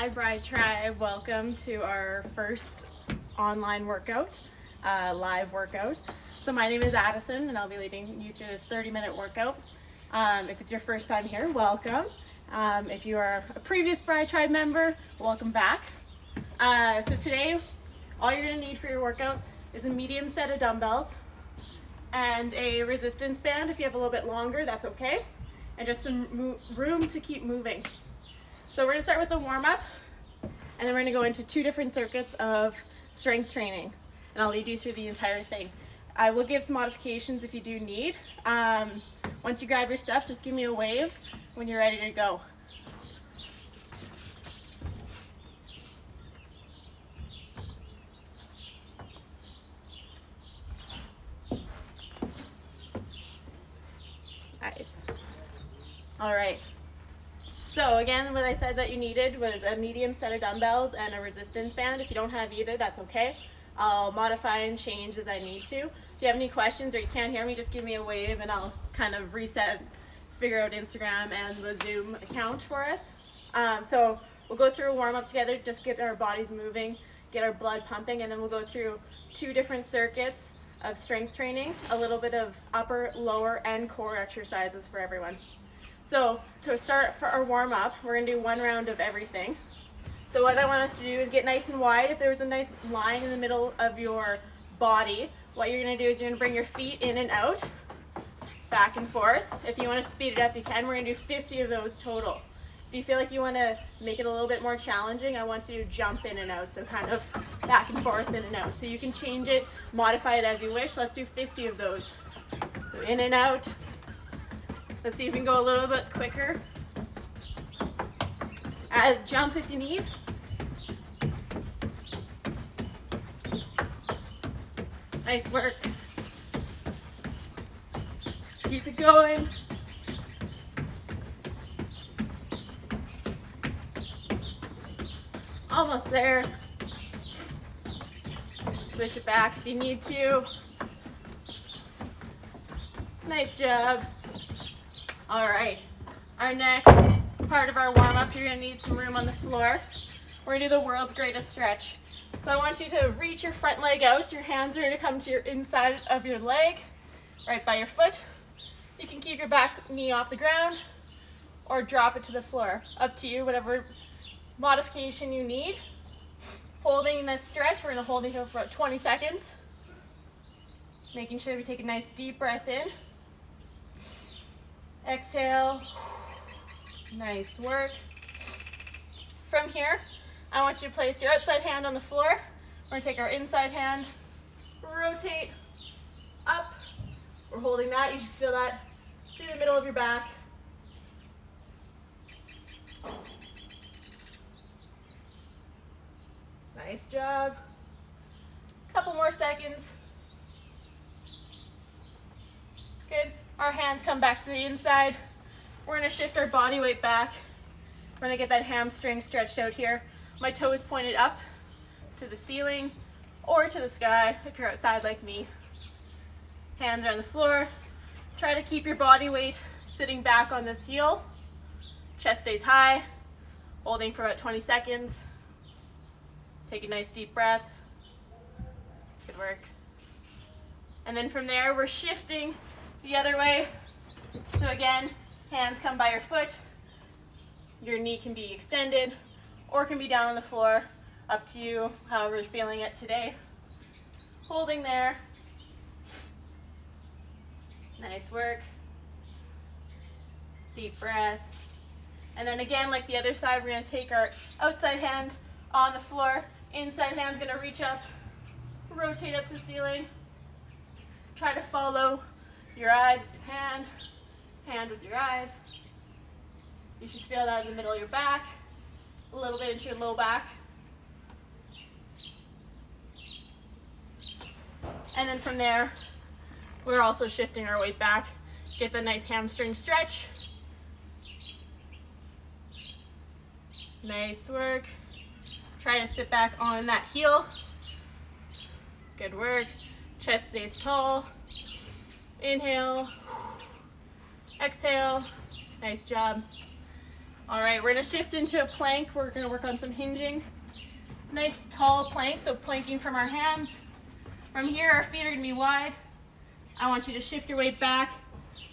Hi Bride Tribe, welcome to our first online workout, live workout. So my name is Addison and I'll be leading you through this 30-minute workout. If it's your first time here, welcome. If you are a previous Bride Tribe member, welcome back. So today, all you're going to need for your workout is a medium set of dumbbells and a resistance band. If you have a little bit longer, that's okay. And just some room to keep moving. So we're going to start with the warm-up, and then we're going to go into 2 different circuits of strength training, and I'll lead you through the entire thing. I will give some modifications if you do need. Once you grab your stuff, just give me a wave when you're ready to go. Nice. All right. So again, what I said that you needed was a medium set of dumbbells and a resistance band. If you don't have either, that's okay. I'll modify and change as I need to. If you have any questions or you can't hear me, just give me a wave and I'll kind of reset, figure out Instagram and the Zoom account for us. So we'll go through a warm-up together, just get our bodies moving, get our blood pumping, and then we'll go through 2 different circuits of strength training, a little bit of upper, lower, and core exercises for everyone. So to start for our warm-up, we're going to do 1 round of everything. So what I want us to do is get nice and wide. If there's a nice line in the middle of your body, what you're going to do is you're going to bring your feet in and out, back and forth. If you want to speed it up, you can. We're going to do 50 of those total. If you feel like you want to make it a little bit more challenging, I want you to jump in and out, so kind of back and forth, in and out. So you can change it, modify it as you wish. Let's do 50 of those. So in and out. Let's see if we can go a little bit quicker. Jump if you need. Nice work. Keep it going. Almost there. Switch it back if you need to. Nice job. All right, our next part of our warm-up, you're gonna need some room on the floor. We're gonna do the world's greatest stretch. So I want you to reach your front leg out. Your hands are gonna come to your inside of your leg, right by your foot. You can keep your back knee off the ground or drop it to the floor. Up to you, whatever modification you need. Holding this stretch, we're gonna hold it here for about 20 seconds. Making sure we take a nice deep breath in. Exhale. Nice work. From here, I want you to place your outside hand on the floor. We're going to take our inside hand, rotate up. We're holding that. You should feel that through the middle of your back. Nice job. Couple more seconds. Good. Our hands come back to the inside. We're going to shift our body weight back. We're going to get that hamstring stretched out here. My toe is pointed up to the ceiling or to the sky if you're outside like me. Hands are on the floor. Try to keep your body weight sitting back on this heel. Chest stays high. Holding for about 20 seconds. Take a nice deep breath. Good work. And then from there, we're shifting the other way. So again, hands come by your foot. Your knee can be extended or can be down on the floor. Up to you, however you're feeling it today. Holding there. Nice work. Deep breath. And then again, like the other side, we're going to take our outside hand on the floor. Inside hand's going to reach up, rotate up to the ceiling. Try to follow your eyes with your hand, hand with your eyes. You should feel that in the middle of your back, a little bit into your low back. And then from there, we're also shifting our weight back. Get the nice hamstring stretch. Nice work. Try to sit back on that heel. Good work. Chest stays tall. Inhale. Exhale. Nice job. All right, we're gonna shift into a plank. We're gonna work on some hinging. Nice tall plank, so planking from our hands. From here, our feet are gonna be wide. I want you to shift your weight back,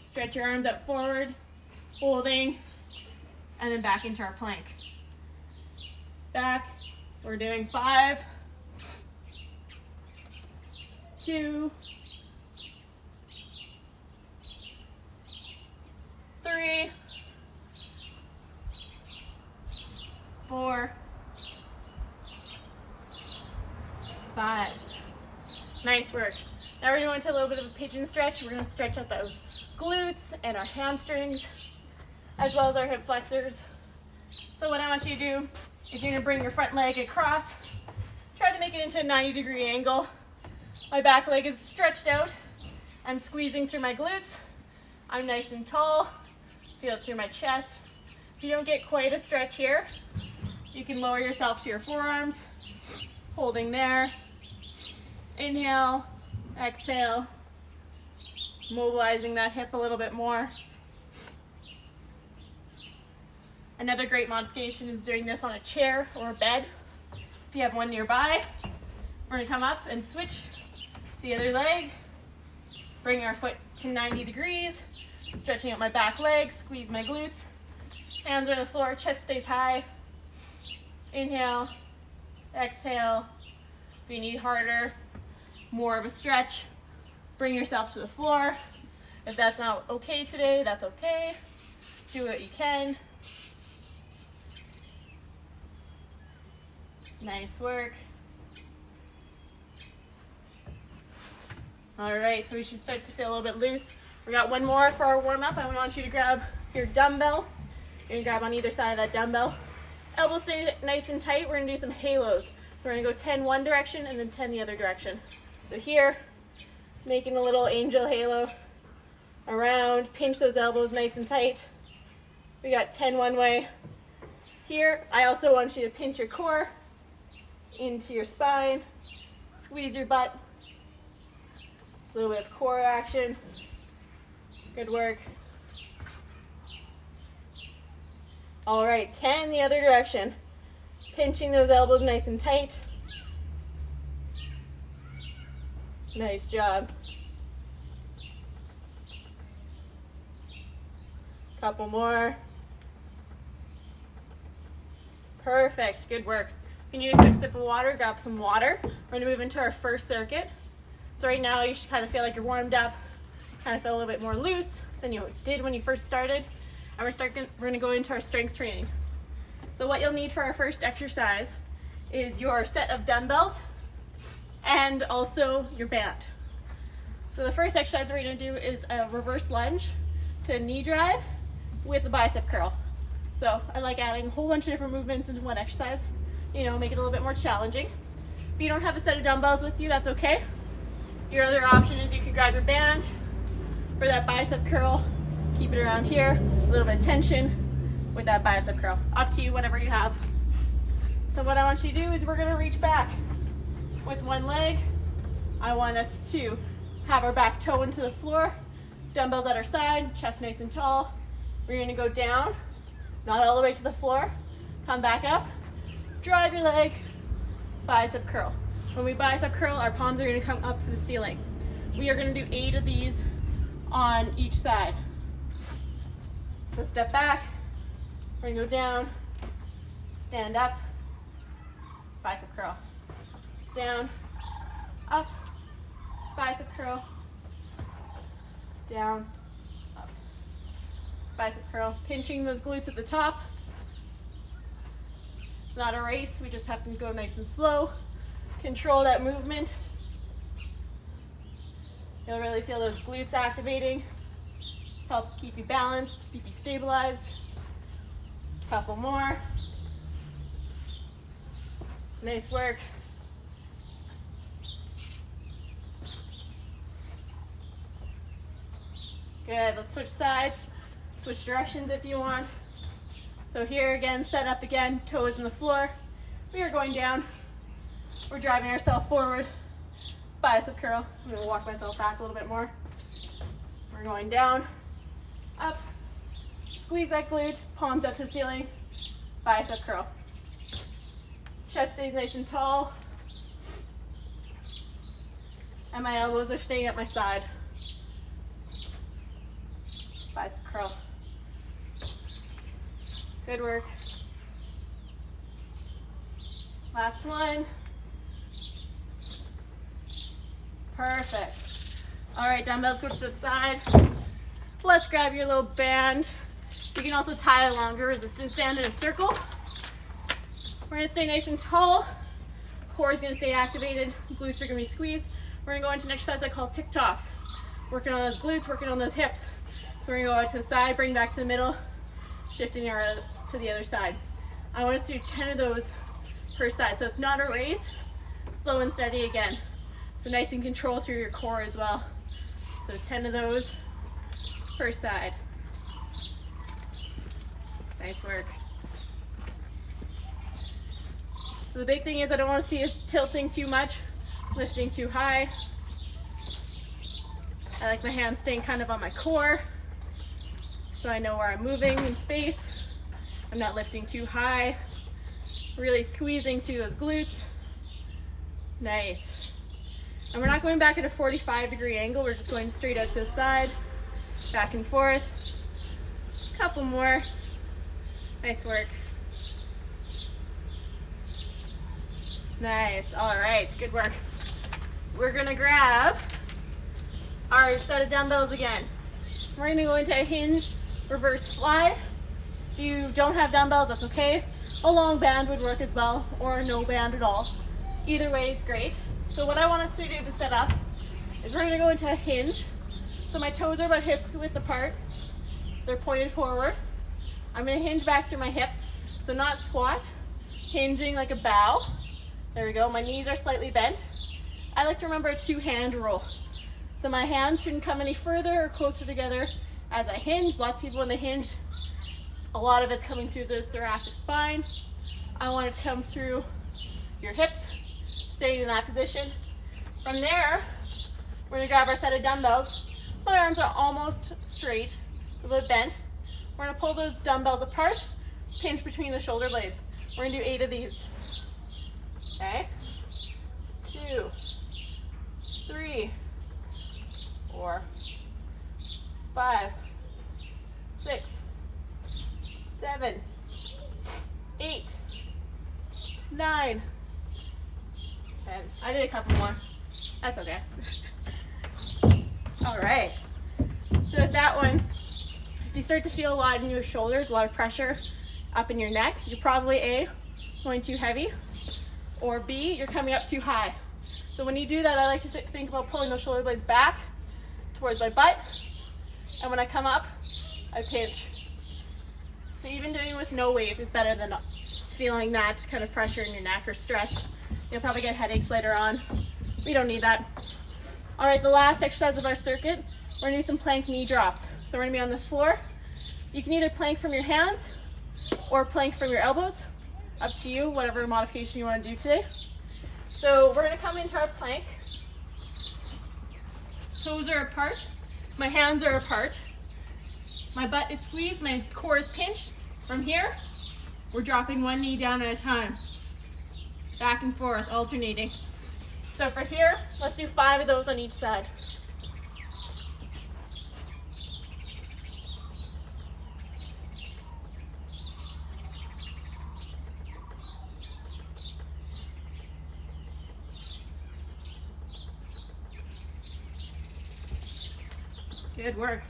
stretch your arms out forward, holding, and then back into our plank. Back, we're doing 5, 2, 3, 4, 5. Nice work. Now we're going to a little bit of a pigeon stretch. We're going to stretch out those glutes and our hamstrings, as well as our hip flexors. So what I want you to do is you're going to bring your front leg across. Try to make it into a 90-degree angle. My back leg is stretched out. I'm squeezing through my glutes. I'm nice and tall. Feel it through my chest. If you don't get quite a stretch here, you can lower yourself to your forearms, holding there. Inhale, exhale, mobilizing that hip a little bit more. Another great modification is doing this on a chair or a bed. If you have one nearby, we're gonna come up and switch to the other leg. Bring our foot to 90 degrees, stretching out my back leg, squeeze my glutes. Hands are on the floor, chest stays high. Inhale, exhale. If you need harder, more of a stretch, bring yourself to the floor. If that's not okay today, that's okay. Do what you can. Nice work. All right, so we should start to feel a little bit loose. We got one more for our warm-up. I want you to grab your dumbbell. You're gonna grab on either side of that dumbbell. Elbows stay nice and tight. We're gonna do some halos. So we're gonna go 10 one direction and then 10 the other direction. So here, making a little angel halo around, pinch those elbows nice and tight. We got 10 one way. Here, I also want you to pinch your core into your spine, squeeze your butt. A little bit of core action. Good work. All right, 10 the other direction. Pinching those elbows nice and tight. Nice job. Couple more. Perfect, good work. If you need a quick sip of water, grab some water. We're gonna move into our first circuit. So right now you should kind of feel like you're warmed up, kind of feel a little bit more loose than you did when you first started. And we're gonna go into our strength training. So what you'll need for our first exercise is your set of dumbbells and also your band. So the first exercise we're gonna do is a reverse lunge to a knee drive with a bicep curl. So I like adding a whole bunch of different movements into one exercise, you know, make it a little bit more challenging. If you don't have a set of dumbbells with you, that's okay. Your other option is you can grab your band for that bicep curl, keep it around here, a little bit of tension with that bicep curl. Up to you, whatever you have. So what I want you to do is we're gonna reach back with one leg. I want us to have our back toe into the floor, dumbbells at our side, chest nice and tall. We're gonna go down, not all the way to the floor. Come back up, drive your leg, bicep curl. When we bicep curl, our palms are gonna come up to the ceiling. We are gonna do 8 of these on each side. So step back, we're gonna go down, stand up, bicep curl. Down, up, bicep curl, down, up, bicep curl. Pinching those glutes at the top. It's not a race, we just have to go nice and slow. Control that movement. You'll really feel those glutes activating. Help keep you balanced, keep you stabilized. Couple more. Nice work. Good, let's switch sides. Switch directions if you want. So here again, set up again, toes in the floor. We are going down. We're driving ourselves forward. Bicep curl. I'm gonna walk myself back a little bit more. We're going down, up, Squeeze that glute, palms up to the ceiling, bicep curl. Chest stays nice and tall. And my elbows are staying at my side. Bicep curl. Good work. Last one. Perfect. All right, dumbbells go to the side. Let's grab your little band. You can also tie a longer resistance band in a circle. We're gonna stay nice and tall. Core is gonna stay activated. Glutes are gonna be squeezed. We're gonna go into an exercise I call TikToks. Working on those glutes, working on those hips. So we're gonna go out to the side, bring back to the middle, shifting to the other side. I want us to do 10 of those per side. So it's not a race, slow and steady again. So nice and control through your core as well. So 10 of those per side. Nice work. So the big thing is I don't want to see us tilting too much, lifting too high. I like my hands staying kind of on my core, so I know where I'm moving in space. I'm not lifting too high. Really squeezing through those glutes. Nice. And we're not going back at a 45-degree angle. We're just going straight out to the side, back and forth. Couple more. Nice work. Nice. All right, good work. We're gonna grab our set of dumbbells again. We're gonna go into a hinge reverse fly. If you don't have dumbbells, that's okay. A long band would work as well, or no band at all. Either way is great. So what I want us to do to set up is we're gonna go into a hinge. So my toes are about hips width apart. They're pointed forward. I'm gonna hinge back through my hips. So not squat, hinging like a bow. There we go, my knees are slightly bent. I like to remember a two-hand rule. So my hands shouldn't come any further or closer together as I hinge. Lots of people when they hinge, a lot of it's coming through the thoracic spine. I want it to come through your hips, staying in that position. From there, we're gonna grab our set of dumbbells. My arms are almost straight, a little bit bent. We're gonna pull those dumbbells apart, pinch between the shoulder blades. We're gonna do 8 of these. Okay, 2, 3, 4, 5, 6, 7, 8, 9, 10. I did a couple more. That's okay. All right. So with that one, if you start to feel a lot in your shoulders, a lot of pressure up in your neck, you're probably A, going too heavy, or B, you're coming up too high. So when you do that, I like to think about pulling those shoulder blades back towards my butt, and when I come up, I pinch. So even doing it with no weight is better than feeling that kind of pressure in your neck or stress. You'll probably get headaches later on. We don't need that. All right, the last exercise of our circuit, we're gonna do some plank knee drops. So we're gonna be on the floor. You can either plank from your hands or plank from your elbows. Up to you, whatever modification you want to do today. So we're going to come into our plank. Toes are apart. My hands are apart. My butt is squeezed. My core is pinched. From here, we're dropping one knee down at a time. Back and forth, alternating. So for here, let's do 5 of those on each side. Good work.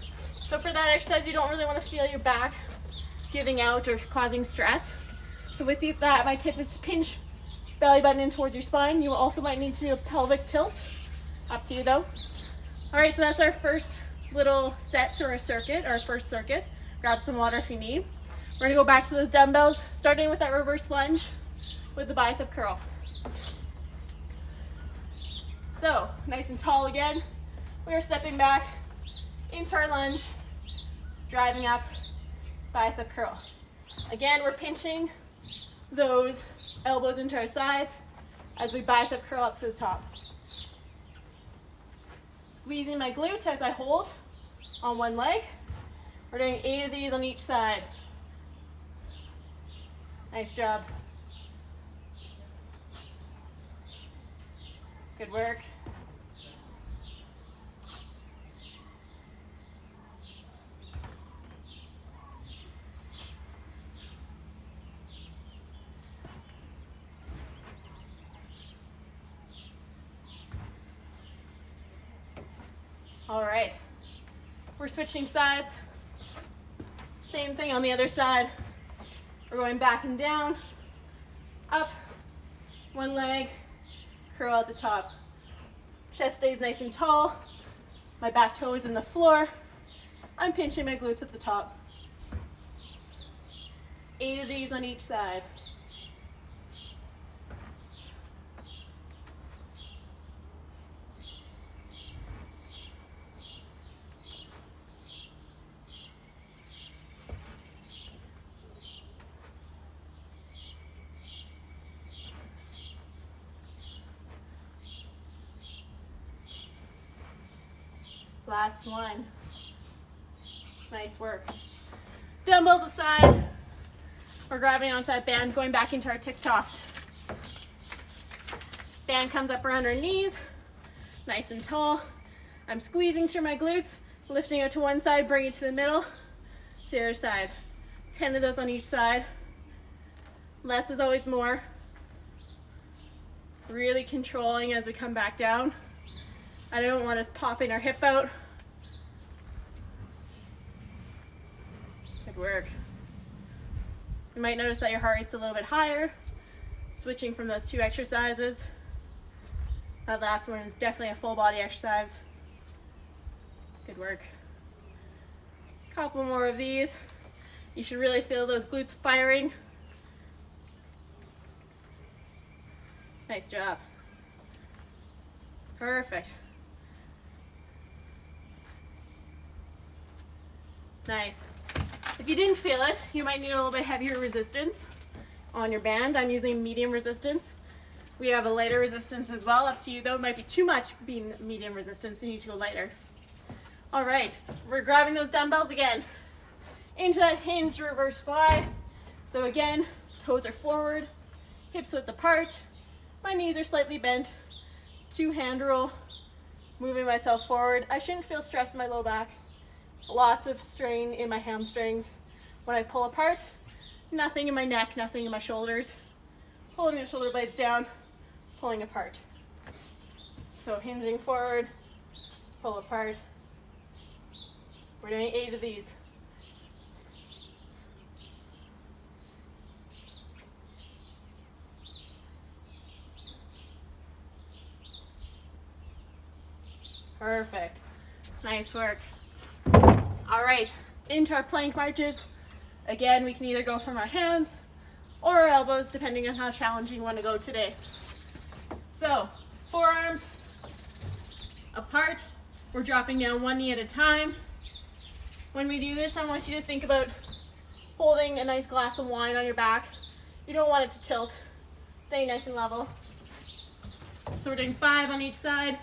So for that exercise, you don't really want to feel your back giving out or causing stress. So with that, my tip is to pinch belly button in towards your spine. You also might need to do a pelvic tilt. Up to you though. All right, so that's our first little set to our circuit, our first circuit. Grab some water if you need. We're gonna go back to those dumbbells, starting with that reverse lunge with the bicep curl. So nice and tall again. We are stepping back into our lunge, driving up, bicep curl. Again, we're pinching those elbows into our sides as we bicep curl up to the top. Squeezing my glutes as I hold on one leg, We're doing 8 of these on each side. Nice job. Good work. All right, we're switching sides. Same thing on the other side. We're going back and down, up, one leg, curl at the top. Chest stays nice and tall. My back toe is in the floor. I'm pinching my glutes at the top. 8 of these on each side. Last one. Nice work. Dumbbells aside. We're grabbing onto that band, going back into our TikToks. Band comes up around our knees, nice and tall. I'm squeezing through my glutes, lifting it to one side, bring it to the middle, to the other side. 10 of those on each side. Less is always more. Really controlling as we come back down. I don't want us popping our hip out. Good work. You might notice that your heart rate's a little bit higher, switching from those 2 exercises. That last one is definitely a full body exercise. Good work. Couple more of these. You should really feel those glutes firing. Nice job. Perfect. Nice. If you didn't feel it, you might need a little bit heavier resistance on your band. I'm using medium resistance. We have a lighter resistance as well. Up to you though. It might be too much being medium resistance. You need to go lighter. All right, we're grabbing those dumbbells again. Into that hinge reverse fly. So again, toes are forward, hips width apart. My knees are slightly bent. 2-hand roll, moving myself forward. I shouldn't feel stress in my low back. Lots of strain in my hamstrings. When I pull apart, nothing in my neck, nothing in my shoulders. Pulling the shoulder blades down, pulling apart. So hinging forward, pull apart. We're doing 8 of these. Perfect. Nice work. All right, into our plank marches. Again, we can either go from our hands or our elbows, depending on how challenging you want to go today. So, forearms apart. We're dropping down one knee at a time. When we do this, I want you to think about holding a nice glass of wine on your back. You don't want it to tilt. Stay nice and level. So we're doing 5 on each side.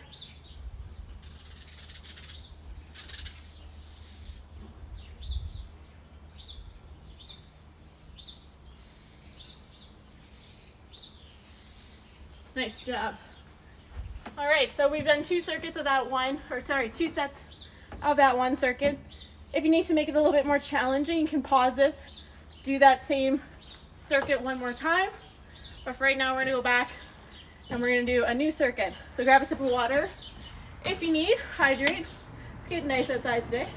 Nice job. All right, so we've done 2 circuits of that one, or sorry, 2 sets of that one circuit. If you need to make it a little bit more challenging, you can pause this, do that same circuit one more time. But for right now, we're gonna go back and we're gonna do a new circuit. So grab a sip of water. If you need, hydrate. It's getting nice outside today.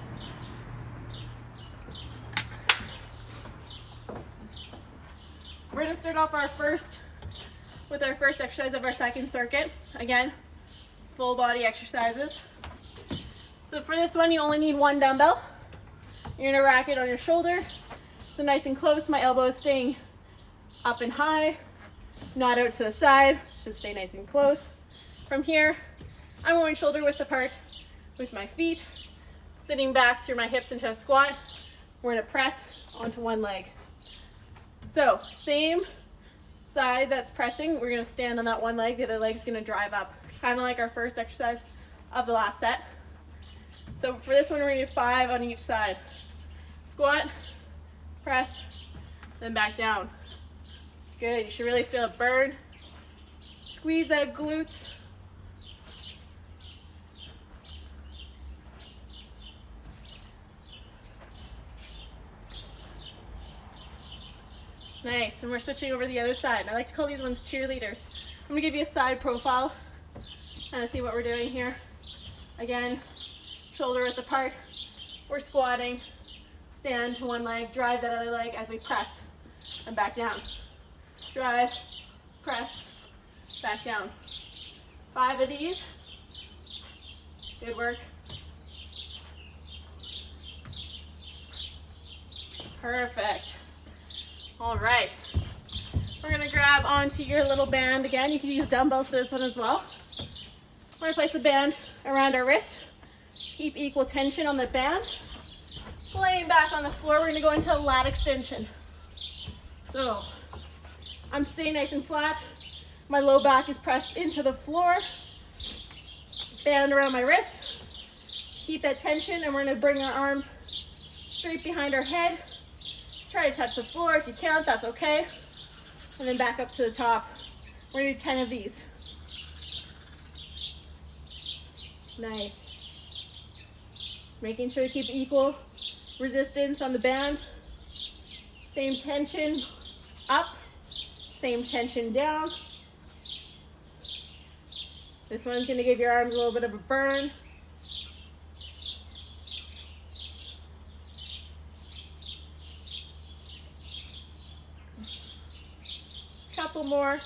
We're gonna start off with our first exercise of our second circuit. Again, full body exercises. So for this one, you only need 1 dumbbell. You're gonna rack it on your shoulder. So nice and close, my elbow is staying up and high, not out to the side, should stay nice and close. From here, I'm going shoulder width apart with my feet, sitting back through my hips into a squat. We're gonna press onto one leg. So same side that's pressing, we're gonna stand on that one leg, the other leg's gonna drive up, kind of like our first exercise of the last set. So for this one, we're gonna do 5 on each side. Squat, press, then back down. Good, you should really feel it burn. Squeeze that glutes. Nice, and we're switching over to the other side. I like to call these ones cheerleaders. I'm gonna give you a side profile, kind of see what we're doing here. Again, shoulder width apart. We're squatting, stand to one leg, drive that other leg as we press, and back down. Drive, press, back down. 5 of these. Good work. Perfect. All right. We're gonna grab onto your little band again. You can use dumbbells for this one as well. We're gonna place the band around our wrist. Keep equal tension on the band. Laying back on the floor, we're gonna go into a lat extension. So, I'm staying nice and flat. My low back is pressed into the floor. Band around my wrist. Keep that tension, and we're gonna bring our arms straight behind our head. Try to touch the floor. If you can't, that's okay. And then back up to the top. We're gonna do 10 of these. Nice. Making sure you keep equal resistance on the band. Same tension up, same tension down. This one's gonna give your arms a little bit of a burn. Couple more.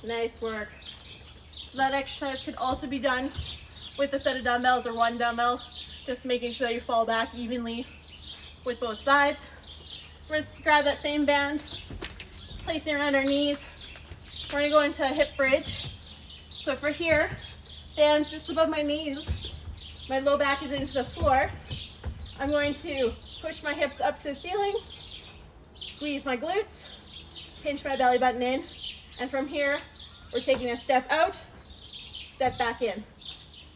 Nice work. So that exercise could also be done with a set of dumbbells or one dumbbell, just making sure that you fall back evenly with both sides. We're gonna grab that same band, place it around our knees. We're gonna go into a hip bridge. So for here, band's just above my knees. My low back is into the floor. I'm going to push my hips up to the ceiling, squeeze my glutes, pinch my belly button in, and from here, we're taking a step out, step back in,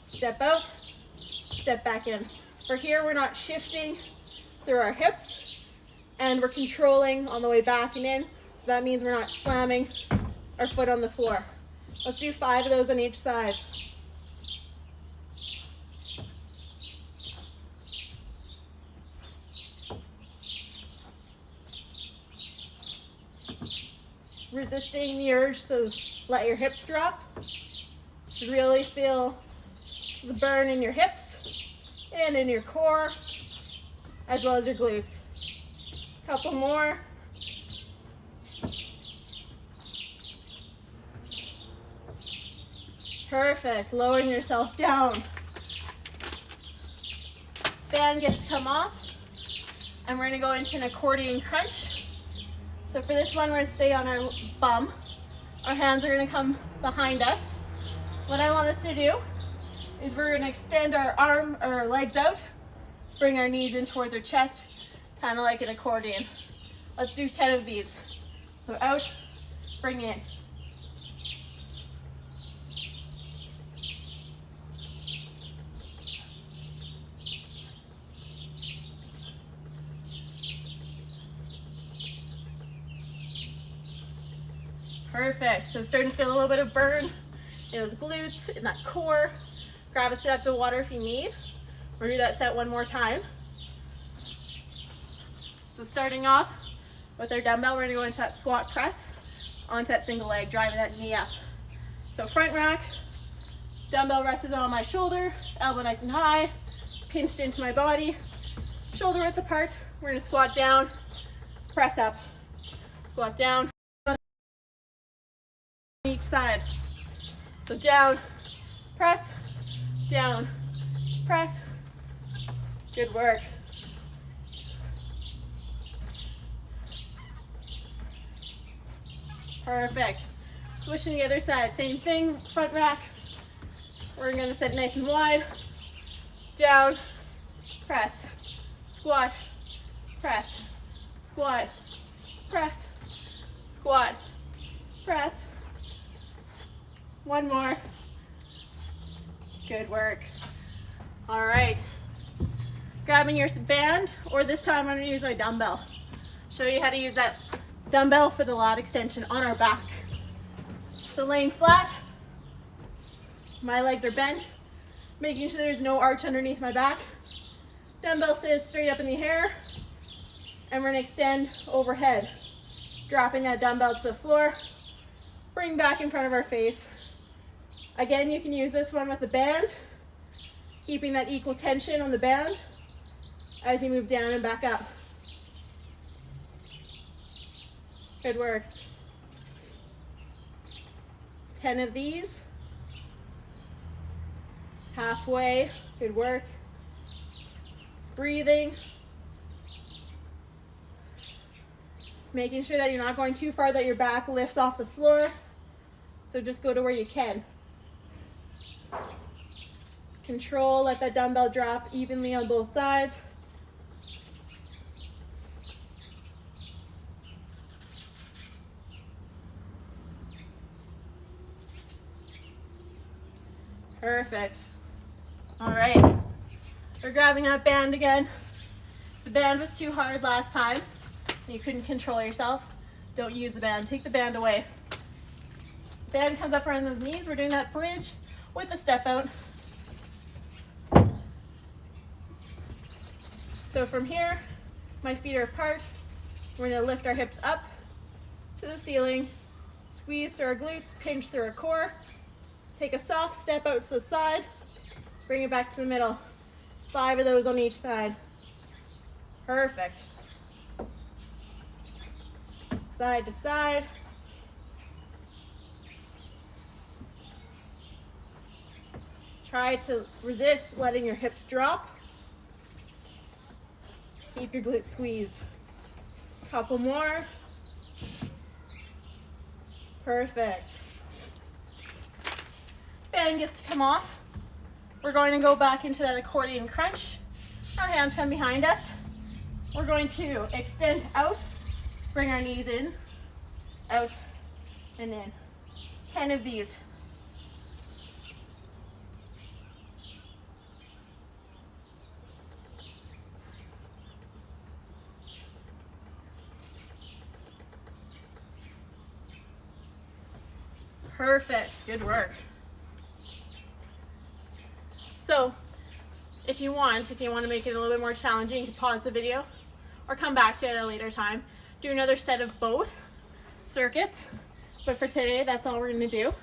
step out, step back in. For here, we're not shifting through our hips, and we're controlling on the way back and in, so that means we're not slamming our foot on the floor. Let's do 5 of those on each side. Resisting the urge to let your hips drop. Really feel the burn in your hips and in your core, as well as your glutes. Couple more. Perfect. Lowering yourself down. Band gets to come off, and we're going to go into an accordion crunch. So for this one, we're going to stay on our bum. Our hands are going to come behind us. What I want us to do is we're going to extend our legs out, bring our knees in towards our chest, kind of like an accordion. Let's do 10 of these. So out, bring in. Perfect. So starting to feel a little bit of burn in those glutes, in that core. Grab a sip of water if you need. We'll do that set one more time. So starting off with our dumbbell, we're going to go into that squat press onto that single leg, driving that knee up. So front rack, dumbbell rests on my shoulder, elbow nice and high, pinched into my body, shoulder width apart. We're going to squat down, press up, squat down. Each side. So down, press, down, press. Good work. Perfect. Switching to the other side. Same thing, front rack. We're going to sit nice and wide. Down, press, squat, press, squat, press, squat, press. One more. grabbing your band, or this time I'm gonna use my dumbbell. Show you how to use that dumbbell for the lat extension on our back. So laying flat, my legs are bent, making sure there's no arch underneath my back. Dumbbell stays straight up in the air, and we're gonna extend overhead. Dropping that dumbbell to the floor, bring back in front of our face. Again, you can use this one with the band, keeping that equal tension on the band as you move down and back up. Good work. 10 of these. Halfway, good work. Breathing. Making sure that you're not going too far that your back lifts off the floor. So just go to where you can. Control, let that dumbbell drop evenly on both sides. Perfect. All right, we're grabbing that band again. If the band was too hard last time and you couldn't control yourself, don't use the band, take the band away. Band comes up around those knees. We're doing that bridge with the step out. So from here, my feet are apart. We're gonna lift our hips up to the ceiling, squeeze through our glutes, pinch through our core. Take a soft step out to the side, bring it back to the middle. 5 of those on each side. Perfect. Side to side. Try to resist letting your hips drop. Keep your glutes squeezed. Couple more. Perfect. Band gets to come off. We're going to go back into that accordion crunch. Our hands come behind us. We're going to extend out, bring our knees in, out, and in. 10 of these. Perfect, good work. So if you want to make it a little bit more challenging, you can pause the video or come back to it at a later time. Do another set of both circuits, but for today, that's all we're gonna do.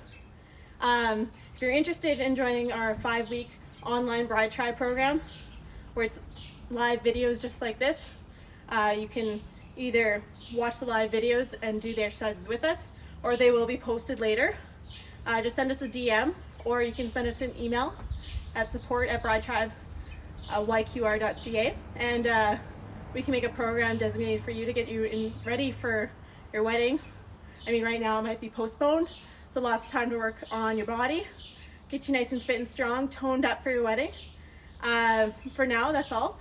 If you're interested in joining our 5-week online Bride Tribe program, where it's live videos just like this, you can either watch the live videos and do the exercises with us, or they will be posted later. Just send us a DM, or you can send us an email at support@bridetribeyqr.ca, and we can make a program designated for you to get you ready for your wedding. I mean, right now it might be postponed, so lots of time to work on your body, get you nice and fit and strong, toned up for your wedding. For now, that's all.